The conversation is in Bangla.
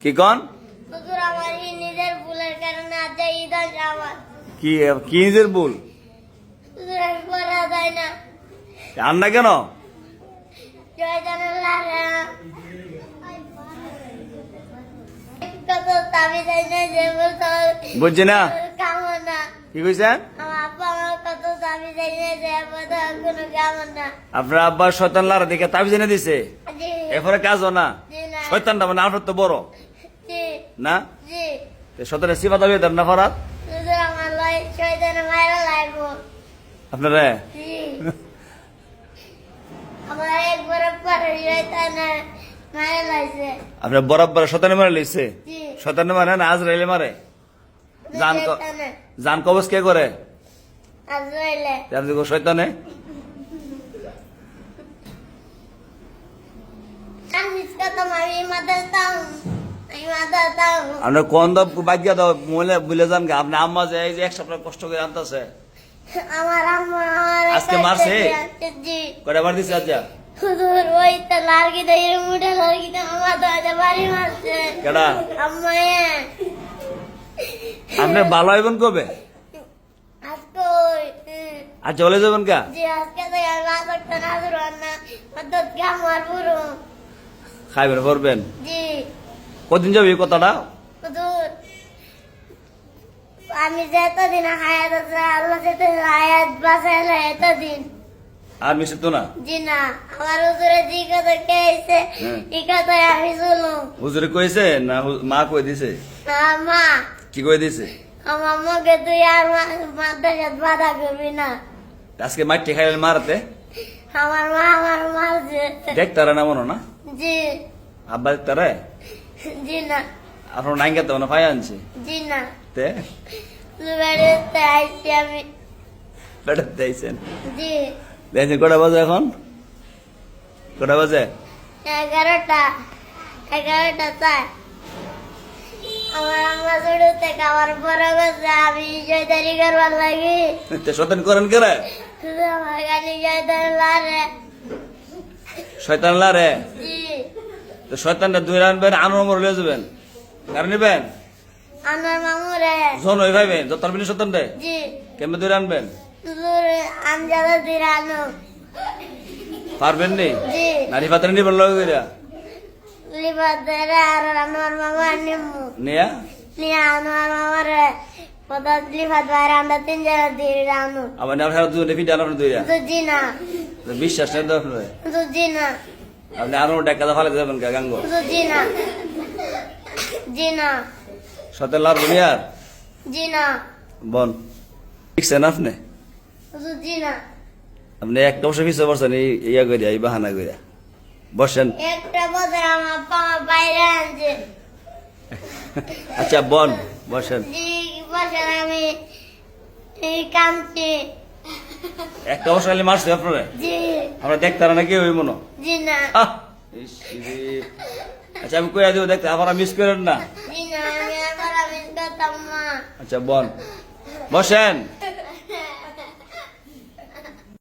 কি কন হুজুর আমার নিজের ভুলের কারণে আজ ঈদ আসে আমার কি কি নিজের ভুল হুজুর আমি পড়া যায় না আর না কেন শয়তানের লাগে কত দাবি যায় না যে বলতো বুঝছি না কামন না কি কইছেন আমার আব্বা আমার কত দাবি যায় না যে বলতো কোনো কামন না আপনার আব্বা শয়তান লারা দেখে তাবিজ এনে দিছে জি এরপরে কাজও না জি না শয়তানটা মানে আপনার তো বড় জি না জি শয়তানের সিফা দাবি দেন না ফরাত হুজুর আমার লাই শয়তানের মায়েরা লাগবো আপনারা জি আমার একবার পরে শয়তানের মায়েরা লাগছে আপনার বরাবর শয়তানে মারে লইছে জি শয়তানে মারে না আজরাইলে মারে জান শয়তানের জান কবজ কে করে আজরাইলে আপনি কো শয়তানে আমি কত আমি মাদাতাম আমি মাদাতাম আপনার কোন দাও বাগ্যা দাও মহিলা ভুলে যান গা আপনি আম্মা যে এই যে এক সপ্তাহ কষ্ট করে আনতেছে আমার আম্মা আমার আজকে মারছে? জি কয়টা বার দিছে আজ হুজুর ওই তো লার্গি দেয় মুঠে লার্গি তো আমার দাদা বাড়ি মারছে কেডা আম্মা আপনি ভালো হইবেন কবে আজকে ওই আর চলে যাবেন কা জি আজকে তো আর রাত একটা না ধরুন না অর্থাৎ আমার পুরো খাইবেন করবেন জি কদিন যাবে এই কথাটা হুজুর আমি যে এতদিন হায়াত আছে আল্লাহ যেতে হায়াত বাঁচাইলে এতদিন আর মিশে তো না জি না আমার হুজুরে জি কথা কেছে হ্যাঁ। এই কথাই আমি শুনু হুজুরে কইছে না মা কই দিছে মা কি কই দিছে আমার মুখে তুই আর মাদ্রাসাত বাধা করবি না আজকে মাটি খাইলেন মারতে আমার মা আমার মারছে দেখতারা না মনো না জি আব্বা দেখতারে জি না আপনার নাইঙ্গা তো না পাই আনছে জি না তে বেড়াতে আইছি আমি বেড়াতে আইছেন জি দেখছেন কটা বাজে এখন কটা বাজে 11টা চাই আমার আম্মা ছোট থেকে আমার বড় গেছে আমি জয়দারি করবার লাগি তে শয়তান করেন কেরে শুধু আমার গালি জয়দারি লারে শয়তান লারে জি তো শয়তানটা দুই আনবেন আনোর মরে লয়ে যাবেন কারণ নিবেন আমার মামুরে জন ওই ভাইবেন যত মিনি শয়তান রে জি কেমনে দুই আনবেন আমজাদা দিরানো পারবেন নি জি নারী পাত্রে নিবেন লগে কইরা লিবাদারে আর আমার মামা নিমু নিয়া নিয়া আমার মামারে পদার্থ লিবাদ বাইরে আমরা তিনজনে দিরানো আবার না ফেরত দুই ফিট আনার দুইরা তো জি না তো বিশ্বাস নেই তো আপনার তো জি না আপনি আরো টাকা ফালে যাবেন কা গাঙ্গ তো জি না জি না সাথে লাভ নি আর জি না বন ঠিকছেন আপনি তো জি না আপনি একটা বছর পিছিয়ে পড়ছেন এই ইয়া করিয়া এই বাহানা করিয়া বসেন একটা বছর আমার বাবা বাইরে আনছে আচ্ছা বন বসেন জি বছর আমি এই কামছি একটা বছর খালি মারছে আপনারা জি আমরা দেখতারা নাকি ওই মনো জি না আচ্ছা আমি কইয়া দিব দেখতে আপনারা মিস করেন না জি না আমি আবার আমি করতাম না আচ্ছা বন বসেন